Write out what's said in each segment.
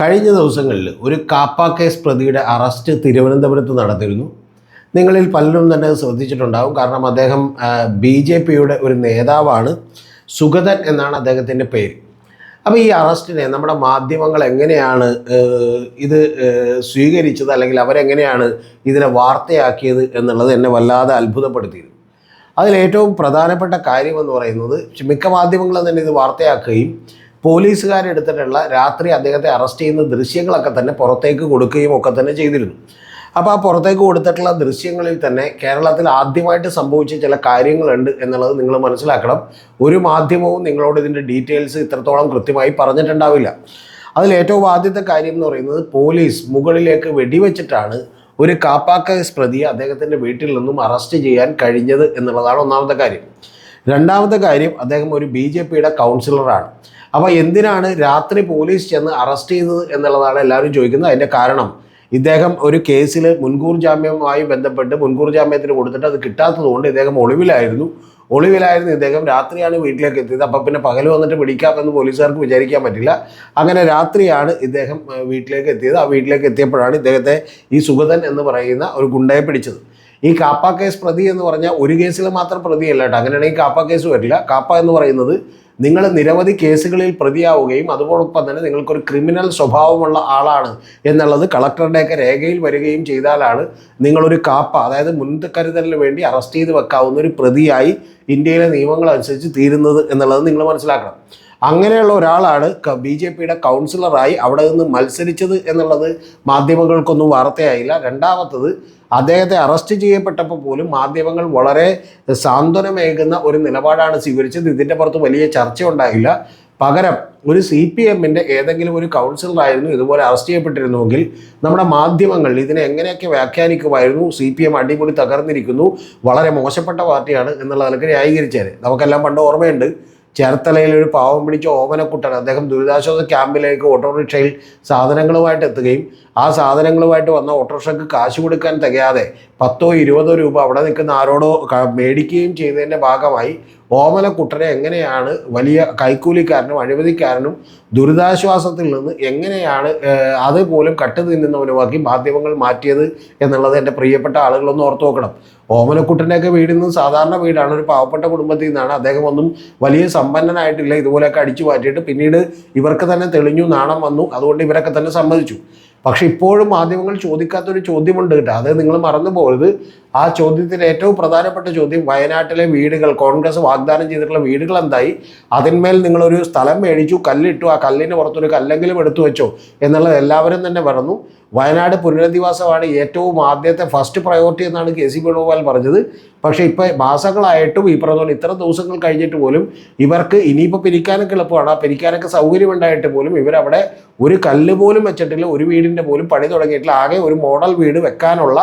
കഴിഞ്ഞ ദിവസങ്ങളിൽ ഒരു കാപ്പ കേസ് പ്രതിയുടെ അറസ്റ്റ് തിരുവനന്തപുരത്ത് നടന്നിരുന്നു. നിങ്ങളിൽ പലരും തന്നെ ശ്രദ്ധിച്ചിട്ടുണ്ടാകും. കാരണം അദ്ദേഹം BJPയുടെ ഒരു നേതാവാണ്. സുഗതൻ എന്നാണ് അദ്ദേഹത്തിൻ്റെ പേര്. അപ്പോൾ ഈ അറസ്റ്റിനെ നമ്മുടെ മാധ്യമങ്ങൾ എങ്ങനെയാണ് ഇത് സ്വീകരിച്ചത്, അല്ലെങ്കിൽ അവരെങ്ങനെയാണ് ഇതിനെ വാർത്തയാക്കിയത് എന്നുള്ളത് എന്നെ വല്ലാതെ അത്ഭുതപ്പെടുത്തിയിരുന്നു. അതിലേറ്റവും പ്രധാനപ്പെട്ട കാര്യമെന്ന് പറയുന്നത്, മിക്ക മാധ്യമങ്ങളും തന്നെ ഇത് വാർത്തയാക്കുകയും പോലീസുകാരെടുത്തിട്ടുള്ള രാത്രി അദ്ദേഹത്തെ അറസ്റ്റ് ചെയ്യുന്ന ദൃശ്യങ്ങളൊക്കെ തന്നെ പുറത്തേക്ക് കൊടുക്കുകയും ഒക്കെ തന്നെ ചെയ്തിരുന്നു. അപ്പോൾ ആ പുറത്തേക്ക് കൊടുത്തിട്ടുള്ള ദൃശ്യങ്ങളിൽ തന്നെ കേരളത്തിൽ ആദ്യമായിട്ട് സംഭവിച്ച ചില കാര്യങ്ങളുണ്ട് എന്നുള്ളത് നിങ്ങൾ മനസ്സിലാക്കണം. ഒരു മാധ്യമവും നിങ്ങളോട് ഇതിൻ്റെ ഡീറ്റെയിൽസ് ഇത്രത്തോളം കൃത്യമായി പറഞ്ഞിട്ടുണ്ടാവില്ല. അതിലേറ്റവും ആദ്യത്തെ കാര്യം എന്ന് പറയുന്നത്, പോലീസ് മുകളിലേക്ക് വെടിവെച്ചിട്ടാണ് ഒരു കാപ്പ കേസ് പ്രതിയെ അദ്ദേഹത്തിൻ്റെ വീട്ടിൽ നിന്നും അറസ്റ്റ് ചെയ്യാൻ കഴിഞ്ഞത് എന്നുള്ളതാണ് ഒന്നാമത്തെ കാര്യം. രണ്ടാമത്തെ കാര്യം, അദ്ദേഹം ഒരു BJPയുടെ കൗൺസിലറാണ്. അപ്പോൾ എന്തിനാണ് രാത്രി പോലീസ് ചെന്ന് അറസ്റ്റ് ചെയ്തത് എന്നുള്ളതാണ് എല്ലാവരും ചോദിക്കുന്നത്. അതിൻ്റെ കാരണം, ഇദ്ദേഹം ഒരു കേസിൽ മുൻകൂർ ജാമ്യവുമായി ബന്ധപ്പെട്ട് മുൻകൂർ ജാമ്യത്തിന് കൊടുത്തിട്ട് അത് കിട്ടാത്തതുകൊണ്ട് ഇദ്ദേഹം ഒളിവിലായിരുന്നു ഇദ്ദേഹം രാത്രിയാണ് വീട്ടിലേക്ക് എത്തിയത്. അപ്പം പിന്നെ പകൽ വന്നിട്ട് പിടിക്കാമെന്ന് പോലീസുകാർക്ക് വിചാരിക്കാൻ പറ്റില്ല. അങ്ങനെ രാത്രിയാണ് ഇദ്ദേഹം വീട്ടിലേക്ക് എത്തിയത്. ആ വീട്ടിലേക്ക് എത്തിയപ്പോഴാണ് ഇദ്ദേഹത്തെ ഈ സുഗതൻ എന്ന് പറയുന്ന ഒരു ഗുണ്ടയെ പിടിച്ചത്. ഈ കാപ്പ കേസ് പ്രതി എന്ന് പറഞ്ഞാൽ ഒരു കേസിൽ മാത്രം പ്രതിയല്ല കേട്ടോ. അങ്ങനെയാണെങ്കിൽ കാപ്പ കേസ് വരില്ല. കാപ്പ എന്ന് പറയുന്നത്, നിങ്ങൾ നിരവധി കേസുകളിൽ പ്രതിയാവുകയും അതോടൊപ്പം തന്നെ നിങ്ങൾക്കൊരു ക്രിമിനൽ സ്വഭാവമുള്ള ആളാണ് എന്നുള്ളത് കളക്ടറുടെയൊക്കെ രേഖയിൽ വരികയും ചെയ്താലാണ് നിങ്ങളൊരു കാപ്പ, അതായത് മുൻകരുതലിന് വേണ്ടി അറസ്റ്റ് ചെയ്ത് വെക്കാവുന്ന ഒരു പ്രതിയായി ഇന്ത്യയിലെ നിയമങ്ങളനുസരിച്ച് തീരുന്നത് എന്നുള്ളത് നിങ്ങൾ മനസ്സിലാക്കണം. അങ്ങനെയുള്ള ഒരാളാണ് BJPയുടെ കൗൺസിലറായി അവിടെ നിന്ന് മത്സരിച്ചത് എന്നുള്ളത് മാധ്യമങ്ങൾക്കൊന്നും വാർത്തയായില്ല. രണ്ടാമത്തത്, അദ്ദേഹത്തെ അറസ്റ്റ് ചെയ്യപ്പെട്ടപ്പോൾ പോലും മാധ്യമങ്ങൾ വളരെ സാന്ത്വനമേകുന്ന ഒരു നിലപാടാണ് സ്വീകരിച്ചത്. ഇതിൻ്റെ പുറത്ത് വലിയ ചർച്ച ഉണ്ടായില്ല. പകരം ഒരു CPMൻ്റെ ഏതെങ്കിലും ഒരു കൗൺസിലറായിരുന്നു ഇതുപോലെ അറസ്റ്റ് ചെയ്യപ്പെട്ടിരുന്നുവെങ്കിൽ നമ്മുടെ മാധ്യമങ്ങൾ ഇതിനെ എങ്ങനെയൊക്കെ വ്യാഖ്യാനിക്കുമായിരുന്നു. CPM അടിപൊളി തകർന്നിരിക്കുന്നു, വളരെ മോശപ്പെട്ട പാർട്ടിയാണ് എന്നുള്ള നിലക്ക് ന്യായീകരിച്ചേനെ. നമുക്കെല്ലാം പണ്ട് ഓർമ്മയുണ്ട്, ചേർത്തലയിൽ ഒരു പാവം പിടിച്ച ഓമനക്കുട്ടൻ, അദ്ദേഹം ദുരിതാശ്വാസ ക്യാമ്പിലേക്ക് ഓട്ടോറിക്ഷയിൽ സാധനങ്ങളുമായിട്ട് എത്തുകയും ആ സാധനങ്ങളുമായിട്ട് വന്ന ഓട്ടോറിക്ഷയ്ക്ക് കാശ് കൊടുക്കാൻ തികയാതെ 10-20 രൂപ അവിടെ നിൽക്കുന്ന ആരോടോ മേടിക്കുകയും ചെയ്തതിൻ്റെ ഭാഗമായി ഓമനക്കുട്ടനെ എങ്ങനെയാണ് വലിയ കൈക്കൂലിക്കാരനും അഴിമതിക്കാരനും ദുരിതാശ്വാസത്തിൽ നിന്ന് എങ്ങനെയാണ് അതുപോലും കട്ട് തിന്നുന്നവനുമാക്കി മാധ്യമങ്ങൾ മാറ്റിയത് എന്നുള്ളത് എൻ്റെ പ്രിയപ്പെട്ട ആളുകളൊന്ന് ഓർത്ത് നോക്കണം. ഓമനക്കുട്ടൻ്റെയൊക്കെ വീടിൽ നിന്ന് സാധാരണ വീടാണ്, ഒരു പാവപ്പെട്ട കുടുംബത്തിൽ നിന്നാണ്. അദ്ദേഹം ഒന്നും വലിയ സമ്പന്നനായിട്ടില്ല. ഇതുപോലെയൊക്കെ അടിച്ചു മാറ്റിയിട്ട് പിന്നീട് ഇവർക്ക് തന്നെ തെളിഞ്ഞു, നാണം വന്നു, അതുകൊണ്ട് ഇവരൊക്കെ തന്നെ സമ്മതിച്ചു. പക്ഷെ ഇപ്പോഴും മാധ്യമങ്ങൾ ചോദിക്കാത്തൊരു ചോദ്യമുണ്ട് കേട്ടോ. അത് നിങ്ങൾ മറന്നു പോകരുത്. ആ ചോദ്യത്തിന് ഏറ്റവും പ്രധാനപ്പെട്ട ചോദ്യം, വയനാട്ടിലെ വീടുകൾ, കോൺഗ്രസ് വാഗ്ദാനം ചെയ്തിട്ടുള്ള വീടുകൾ എന്തായി? അതിന്മേൽ നിങ്ങളൊരു സ്ഥലം മേടിച്ചു, കല്ലിട്ടു, ആ കല്ലിന് പുറത്തൊരു കല്ലെങ്കിലും എടുത്തു വെച്ചോ എന്നുള്ളത് എല്ലാവരും തന്നെ പറഞ്ഞു. വയനാട് പുനരധിവാസമാണ് ഏറ്റവും ആദ്യത്തെ ഫസ്റ്റ് പ്രയോറിറ്റി എന്നാണ് KC വേണുഗോപാൽ പറഞ്ഞത്. പക്ഷേ ഇപ്പോൾ മാസങ്ങളായിട്ടും ഈ പറഞ്ഞ ഇത്ര ദിവസങ്ങൾ കഴിഞ്ഞിട്ട് പോലും ഇവർക്ക് ഇനിയിപ്പോൾ പിരിക്കാനൊക്കെ എളുപ്പമാണ്. ആ പിരിക്കാനൊക്കെ സൗകര്യമുണ്ടായിട്ട് പോലും ഇവരവിടെ ഒരു കല്ല് പോലും വെച്ചിട്ടില്ല, ഒരു വീടിൻ്റെ പോലും പണി തുടങ്ങിയിട്ടില്ല. ആകെ ഒരു മോഡൽ വീട് വെക്കാനുള്ള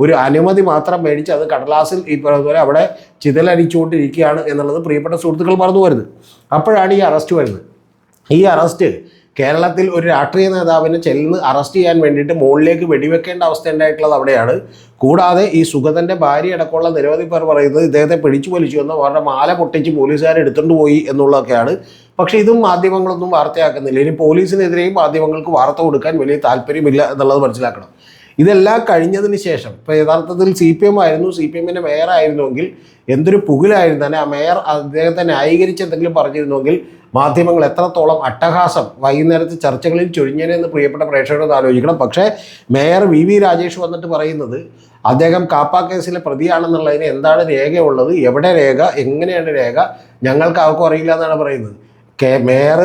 ഒരു അനുമതി മാത്രം മേടിച്ച് അത് കടലാസിൽ ഈ പറഞ്ഞതുപോലെ അവിടെ ചിതലരിച്ചുകൊണ്ടിരിക്കുകയാണ് എന്നുള്ളത് പ്രിയപ്പെട്ട സുഹൃത്തുക്കൾ മറന്നു വരുന്നത്. അപ്പോഴാണ് ഈ അറസ്റ്റ് വരുന്നത്. ഈ അറസ്റ്റ് കേരളത്തിൽ ഒരു രാഷ്ട്രീയ നേതാവിനെ ചെല്ലുന്ന അറസ്റ്റ് ചെയ്യാൻ വേണ്ടിയിട്ട് മുകളിലേക്ക് വെടിവെക്കേണ്ട അവസ്ഥ ഉണ്ടായിട്ടുള്ളത് അവിടെയാണ്. കൂടാതെ ഈ സുഗതൻ്റെ ഭാര്യ അടക്കമുള്ള നിരവധി പേർ പറയുന്നത് ഇദ്ദേഹത്തെ പിടിച്ചു വലിച്ചു എന്ന്, അവരുടെ മാല പൊട്ടിച്ച് പോലീസുകാർ എടുത്തുകൊണ്ട് പോയി എന്നുള്ളതൊക്കെയാണ്. പക്ഷേ ഇതും മാധ്യമങ്ങളൊന്നും വാർത്തയാക്കുന്നില്ല. ഇനി പോലീസിനെതിരെയും മാധ്യമങ്ങൾക്ക് വാർത്ത കൊടുക്കാൻ വലിയ താല്പര്യമില്ല എന്നുള്ളത് മനസ്സിലാക്കണം. ഇതെല്ലാം കഴിഞ്ഞതിന് ശേഷം ഇപ്പോൾ യഥാർത്ഥത്തിൽ CPM ആയിരുന്നു, CPMൻ്റെ മേയർ ആയിരുന്നുവെങ്കിൽ എന്തൊരു പുകിലായിരുന്നു തന്നെ. ആ മേയർ അദ്ദേഹത്തെ ന്യായീകരിച്ച് എന്തെങ്കിലും പറഞ്ഞിരുന്നുവെങ്കിൽ മാധ്യമങ്ങൾ എത്രത്തോളം അട്ടഹാസം വൈകുന്നേരത്തെ ചർച്ചകളിൽ ചൊരിഞ്ഞനെന്ന് പ്രിയപ്പെട്ട പ്രേക്ഷകരോട് ആലോചിക്കണം. പക്ഷേ മേയർ VV രാജേഷ് വന്നിട്ട് പറയുന്നത്, അദ്ദേഹം കാപ്പ കേസിലെ പ്രതിയാണെന്നുള്ളതിന് എന്താണ് രേഖയുള്ളത്, എവിടെ രേഖ, എങ്ങനെയാണ് രേഖ, ഞങ്ങൾക്ക് ആർക്കും അറിയില്ല എന്നാണ് പറയുന്നത്. മേയർ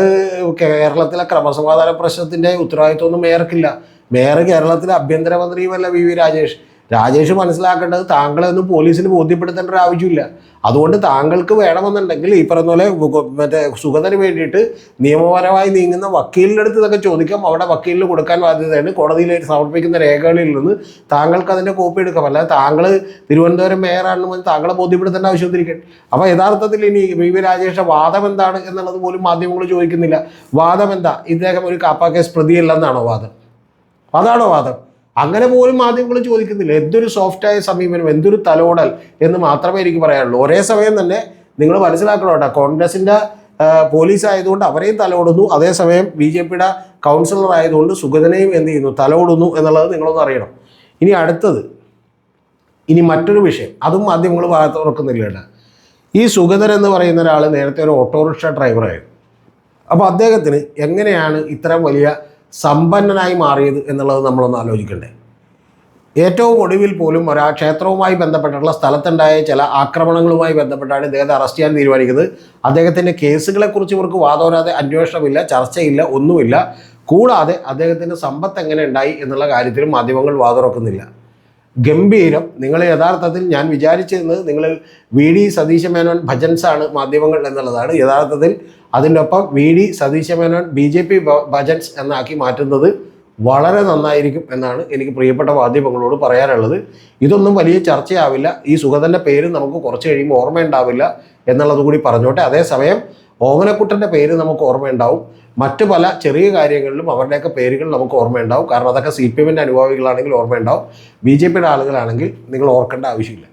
കേരളത്തിലെ ക്രമസമാധാന പ്രശ്നത്തിൻ്റെ ഉത്തരവാദിത്വമൊന്നും മേയർക്കില്ല. മേയർ കേരളത്തിലെ ആഭ്യന്തരമന്ത്രിയുമല്ല VV രാജേഷ് മനസ്സിലാക്കേണ്ടത്, താങ്കളെ ഒന്നും പോലീസിന് ബോധ്യപ്പെടുത്തേണ്ട ഒരു ആവശ്യമില്ല. അതുകൊണ്ട് താങ്കൾക്ക് വേണമെന്നുണ്ടെങ്കിൽ ഈ പറഞ്ഞ പോലെ മറ്റേ സുഗതന് വേണ്ടിയിട്ട് നിയമപരമായി നീങ്ങുന്ന വക്കീലിൻ്റെ അടുത്ത് ഇതൊക്കെ ചോദിക്കാം. അവിടെ വക്കീലിന് കൊടുക്കാൻ ബാധ്യതയാണ്. കോടതിയിൽ സമർപ്പിക്കുന്ന രേഖകളിൽ നിന്ന് താങ്കൾക്ക് അതിൻ്റെ കോപ്പി എടുക്കാം. അല്ലാതെ താങ്കൾ തിരുവനന്തപുരം മേയറാണെന്ന് താങ്കളെ ബോധ്യപ്പെടുത്തേണ്ട ആവശ്യത്തിരിക്കട്ടെ. അപ്പോൾ യഥാർത്ഥത്തിൽ ഇനി VV രാജേഷിൻ്റെ വാദം എന്താണ് എന്നുള്ളത് പോലും മാധ്യമങ്ങൾ ചോദിക്കുന്നില്ല. വാദം എന്താ? ഇദ്ദേഹം ഒരു കാപ്പ കേസ് പ്രതിയല്ലെന്നാണോ വാദം? അതാണോ വാദം? അങ്ങനെ പോലും മാധ്യമങ്ങൾ ചോദിക്കുന്നില്ല. എന്തൊരു സോഫ്റ്റായ സമീപനം, എന്തൊരു തലോടൽ എന്ന് മാത്രമേ എനിക്ക് പറയാനുള്ളൂ. ഒരേ സമയം തന്നെ നിങ്ങൾ മനസ്സിലാക്കണം കേട്ടോ, കോൺഗ്രസിൻ്റെ പോലീസ് ആയതുകൊണ്ട് അവരെയും തലോടുന്നു, അതേസമയം BJPയുടെ കൗൺസിലർ ആയതുകൊണ്ട് സുഗതനെയും എന്ത് ചെയ്യുന്നു, തലോടുന്നു എന്നുള്ളത് നിങ്ങളൊന്ന് അറിയണം. ഇനി അടുത്തത്, ഇനി മറ്റൊരു വിഷയം, അതും മാധ്യമങ്ങൾ തുറക്കുന്നില്ല. ഈ സുഗതൻ എന്ന് പറയുന്ന ഒരാൾ നേരത്തെ ഒരു ഓട്ടോറിക്ഷ ഡ്രൈവറായിരുന്നു. അപ്പോൾ അദ്ദേഹത്തിന് എങ്ങനെയാണ് ഇത്തരം വലിയ സമ്പന്നനായി മാറിയത് എന്നുള്ളത് നമ്മളൊന്ന് ആലോചിക്കണ്ടേ. ഏറ്റവും ഒടുവിൽ പോലും ക്ഷേത്രവുമായി ബന്ധപ്പെട്ടുള്ള സ്ഥലത്തുണ്ടായ ചില ആക്രമണങ്ങളുമായി ബന്ധപ്പെട്ടാണ് ഇദ്ദേഹത്തെ അറസ്റ്റ് ചെയ്യാൻ തീരുമാനിക്കുന്നത്. അദ്ദേഹത്തിൻ്റെ കേസുകളെക്കുറിച്ച് ഇവർക്ക് വാദോരാതെ അന്വേഷണമില്ല, ചർച്ചയില്ല, ഒന്നുമില്ല. കൂടാതെ അദ്ദേഹത്തിൻ്റെ സമ്പത്ത് എങ്ങനെ ഉണ്ടായി എന്നുള്ള കാര്യത്തിലും മാധ്യമങ്ങൾ വാതുറക്കുന്നില്ല. ഗംഭീരം. നിങ്ങൾ യഥാർത്ഥത്തിൽ, ഞാൻ വിചാരിച്ചിരുന്നത് നിങ്ങൾ VD സതീശ മേനോൻ ഭജൻസാണ് മാധ്യമങ്ങൾ എന്നുള്ളതാണ്. യഥാർത്ഥത്തിൽ അതിൻ്റെ ഒപ്പം VD സതീശ മേനോൻ BJP ഭജൻസ് എന്നാക്കി മാറ്റുന്നത് വളരെ നന്നായിരിക്കും എന്നാണ് എനിക്ക് പ്രിയപ്പെട്ട മാധ്യമങ്ങളോട് പറയാനുള്ളത്. ഇതൊന്നും വലിയ ചർച്ചയാവില്ല. ഈ സുഗതൻ്റെ പേര് നമുക്ക് കുറച്ച് കഴിയുമ്പോൾ ഓർമ്മയുണ്ടാവില്ല എന്നുള്ളത് കൂടി പറഞ്ഞോട്ടെ. അതേസമയം ഓമനക്കുട്ടൻ്റെ പേര് നമുക്ക് ഓർമ്മയുണ്ടാവും. മറ്റു പല ചെറിയ കാര്യങ്ങളിലും അവരുടെയൊക്കെ പേരുകൾ നമുക്ക് ഓർമ്മയുണ്ടാവും. കാരണം അതൊക്കെ CPM-ൻ്റെ അനുഭാവികളാണെങ്കിൽ ഓർമ്മയുണ്ടാവും. BJP-യുടെ ആളുകളാണെങ്കിൽ നിങ്ങൾ ഓർക്കേണ്ട ആവശ്യമില്ല.